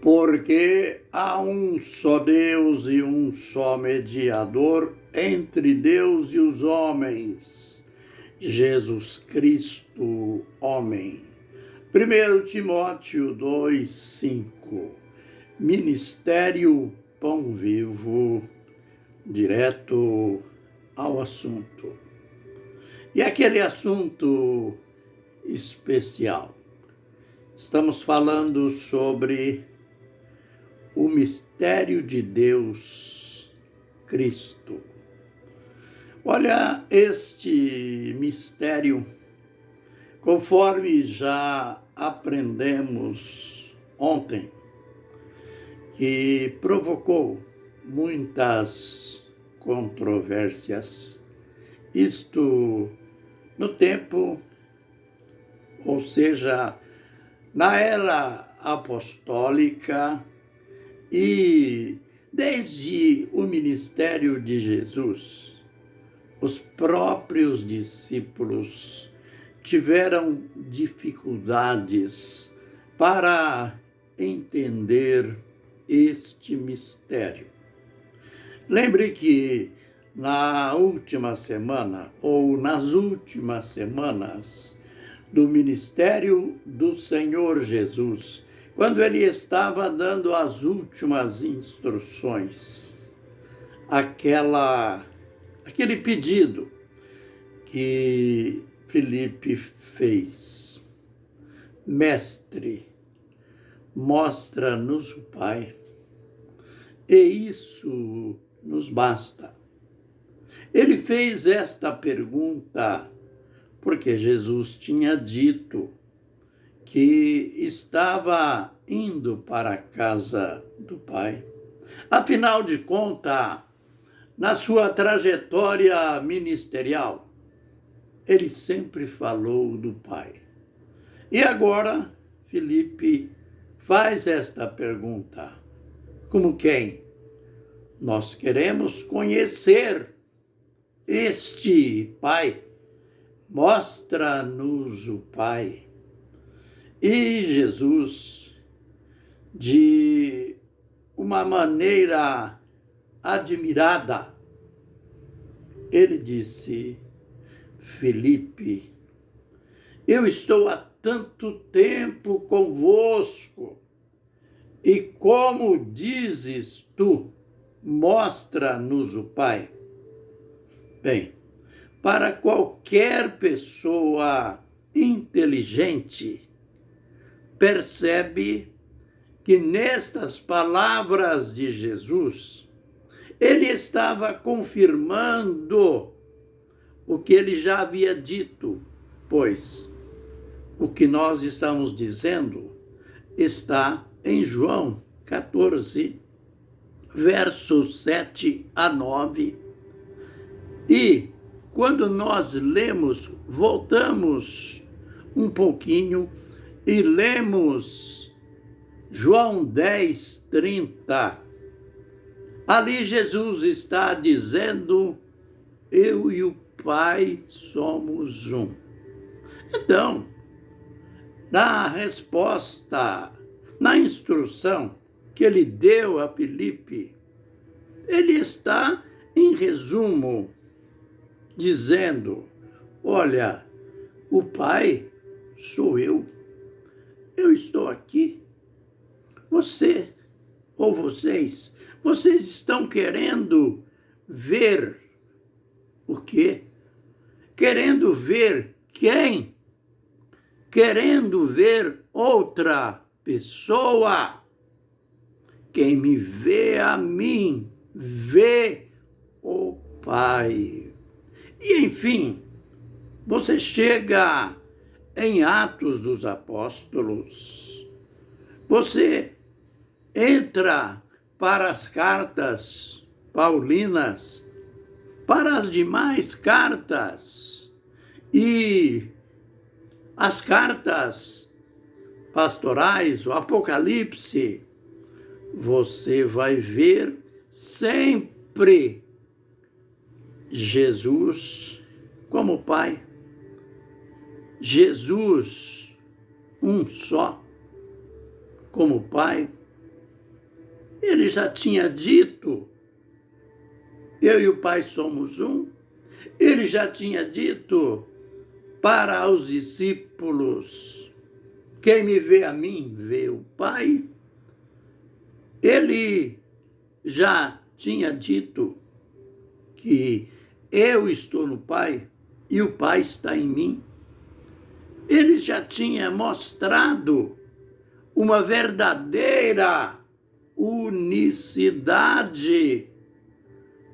Porque há um só Deus e um só mediador entre Deus e os homens, Jesus Cristo, homem. 1 Timóteo 2:5. Ministério Pão Vivo, direto ao assunto. E aquele assunto especial. Estamos falando sobre o mistério de Deus, Cristo. Olha, este mistério, conforme já aprendemos ontem, que provocou muitas controvérsias, isto no tempo, ou seja, na era apostólica, e desde o ministério de Jesus, os próprios discípulos tiveram dificuldades para entender este mistério. Lembre que na última semana, ou nas últimas semanas do ministério do Senhor Jesus, quando ele estava dando as últimas instruções, aquele pedido que Filipe fez: Mestre, mostra-nos o Pai, e isso nos basta. Ele fez esta pergunta porque Jesus tinha dito que estava indo para a casa do Pai. Afinal de contas, na sua trajetória ministerial, ele sempre falou do Pai. E agora, Filipe faz esta pergunta. Como quem? Nós queremos conhecer este Pai. Mostra-nos o Pai. E Jesus, de uma maneira admirada, ele disse: Filipe, eu estou há tanto tempo convosco, e como dizes tu, mostra-nos o Pai. Bem, para qualquer pessoa inteligente, percebe que nestas palavras de Jesus, ele estava confirmando o que ele já havia dito, pois o que nós estamos dizendo está em João 14, versos 7 a 9. E quando nós lemos, voltamos um pouquinho e lemos João 10:30. Ali Jesus está dizendo: eu e o Pai somos um. Então, na resposta, na instrução que ele deu a Filipe, ele está, em resumo, dizendo: olha, o Pai sou eu. Eu estou aqui. Você ou vocês estão querendo ver o quê? Querendo ver quem? Querendo ver outra pessoa. Quem me vê a mim, vê o Pai. E, enfim, você chega em Atos dos Apóstolos, você entra para as cartas paulinas, para as demais cartas e as cartas pastorais, o Apocalipse, você vai ver sempre Jesus como Pai. Jesus, um só, como Pai, Ele já tinha dito, eu e o Pai somos um. Ele já tinha dito para os discípulos, quem me vê a mim, vê o Pai. Ele já tinha dito que eu estou no Pai e o Pai está em mim. Ele já tinha mostrado uma verdadeira unicidade,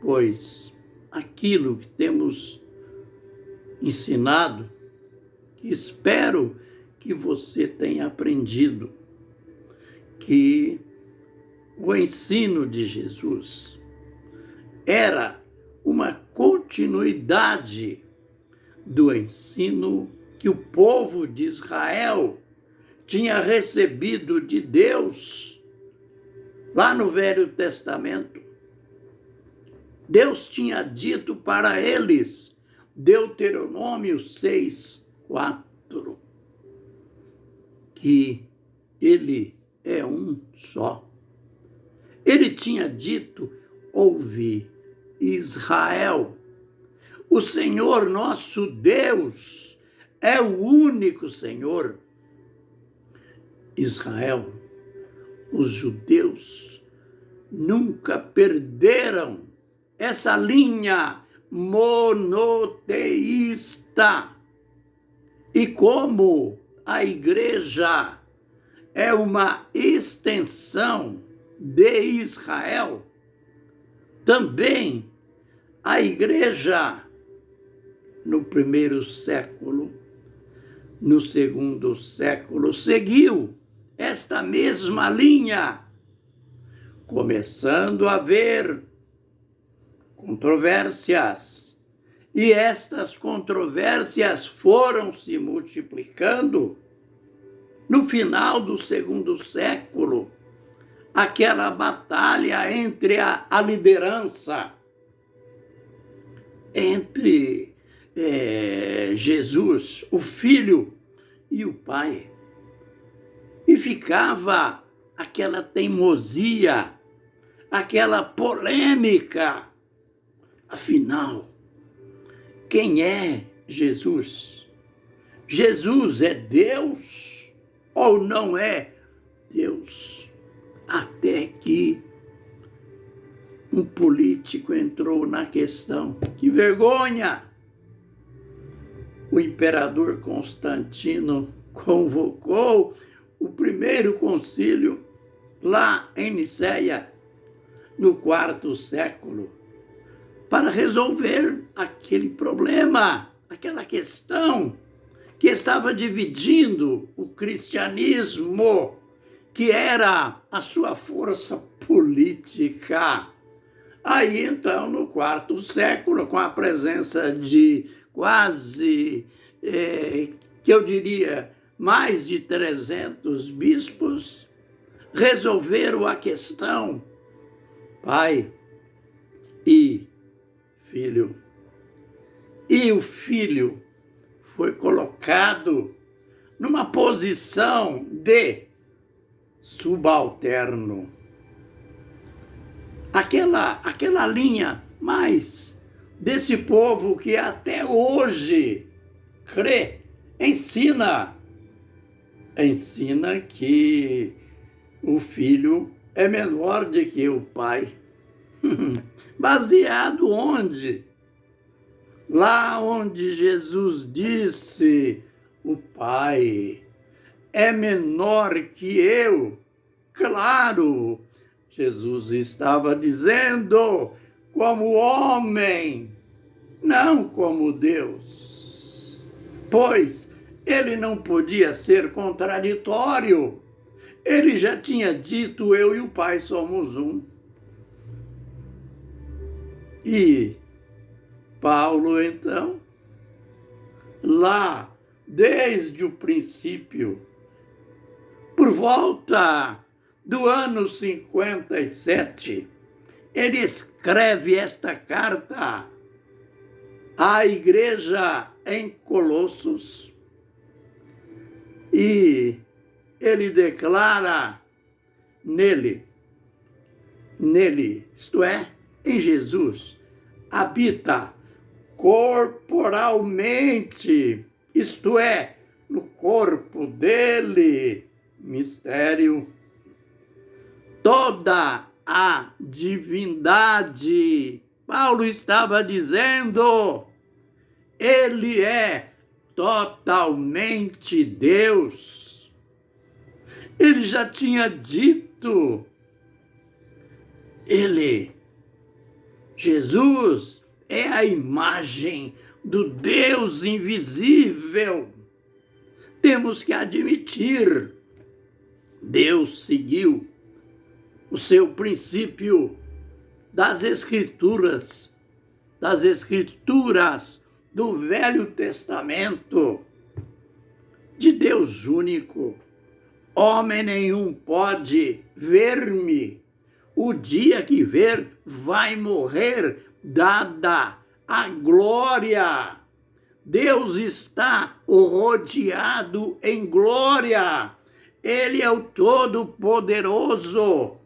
pois aquilo que temos ensinado, que espero que você tenha aprendido, que o ensino de Jesus era uma continuidade do ensino que o povo de Israel tinha recebido de Deus lá no Velho Testamento. Deus tinha dito para eles, Deuteronômio 6:4, que ele é um só. Ele tinha dito, ouve, Israel, o Senhor nosso Deus é o único Senhor. Israel, os judeus nunca perderam essa linha monoteísta. E como a igreja é uma extensão de Israel, também a igreja no primeiro século, no segundo século, seguiu esta mesma linha, começando a haver controvérsias, e estas controvérsias foram se multiplicando. No final do segundo século, aquela batalha entre a liderança, entre Jesus, o Filho, e o Pai. E ficava aquela teimosia, aquela polêmica. Afinal, quem é Jesus? Jesus é Deus ou não é Deus? Até que um político entrou na questão. Que vergonha! O imperador Constantino convocou o primeiro concílio lá em Nicéia, no quarto século, para resolver aquele problema, aquela questão que estava dividindo o cristianismo, que era a sua força política. Aí, então, no quarto século, com a presença de quase, que eu diria, mais de 300 bispos, resolveram a questão, Pai e Filho. E o Filho foi colocado numa posição de subalterno. Aquela linha mais desse povo que até hoje crê, ensina que o Filho é menor do que o Pai. Baseado onde? Lá onde Jesus disse, o Pai é menor que eu. Claro, Jesus estava dizendo como homem, não como Deus, pois ele não podia ser contraditório. Ele já tinha dito, eu e o Pai somos um. E Paulo, então, lá, desde o princípio, por volta do ano 57, ele escreve esta carta à igreja em Colossos e ele declara nele nele, isto é, em Jesus, habita corporalmente, isto é, no corpo dele, mistério, toda a divindade. Paulo estava dizendo, ele é totalmente Deus. Ele já tinha dito, Jesus, é a imagem do Deus invisível. Temos que admitir, Deus seguiu o seu princípio das Escrituras do Velho Testamento, de Deus único. Homem nenhum pode ver-me. O dia que ver, vai morrer, dada a glória. Deus está rodeado em glória. Ele é o Todo-Poderoso.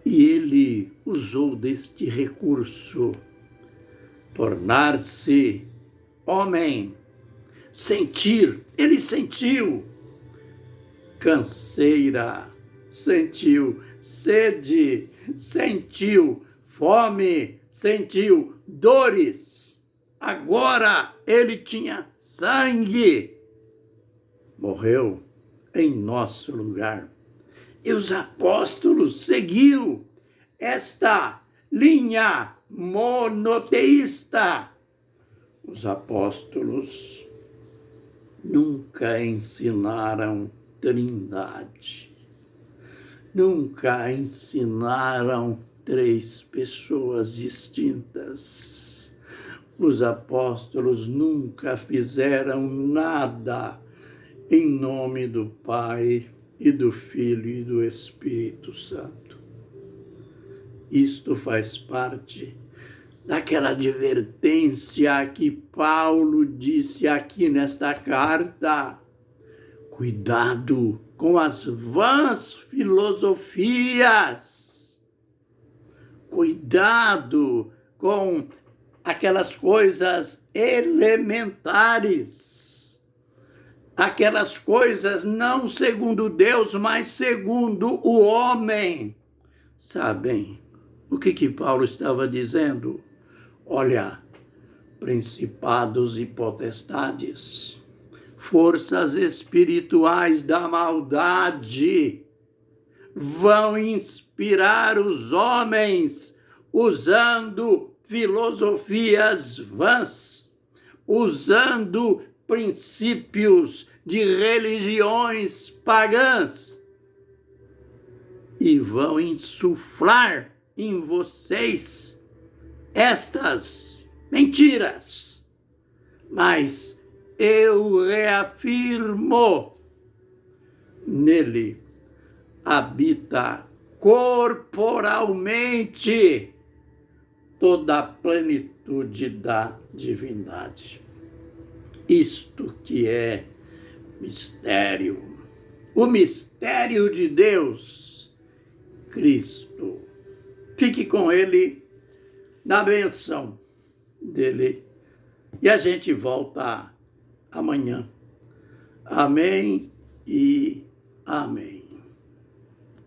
E ele usou deste recurso, tornar-se homem, sentir. Ele sentiu canseira, sentiu sede, sentiu fome, sentiu dores. Agora ele tinha sangue. Morreu em nosso lugar. E os apóstolos seguiu esta linha monoteísta. Os apóstolos nunca ensinaram trindade. Nunca ensinaram três pessoas distintas. Os apóstolos nunca fizeram nada em nome do Pai e do Filho e do Espírito Santo. Isto faz parte daquela advertência que Paulo disse aqui nesta carta. Cuidado com as vãs filosofias. Cuidado com aquelas coisas elementares. Aquelas coisas não segundo Deus, mas segundo o homem. Sabem o que Paulo estava dizendo? Olha, principados e potestades, forças espirituais da maldade, vão inspirar os homens usando filosofias vãs, usando princípios de religiões pagãs, e vão insuflar em vocês estas mentiras. Mas eu reafirmo, nele habita corporalmente toda a plenitude da divindade. Isto que é mistério, o mistério de Deus, Cristo. Fique com ele na bênção dele e a gente volta amanhã. Amém e amém.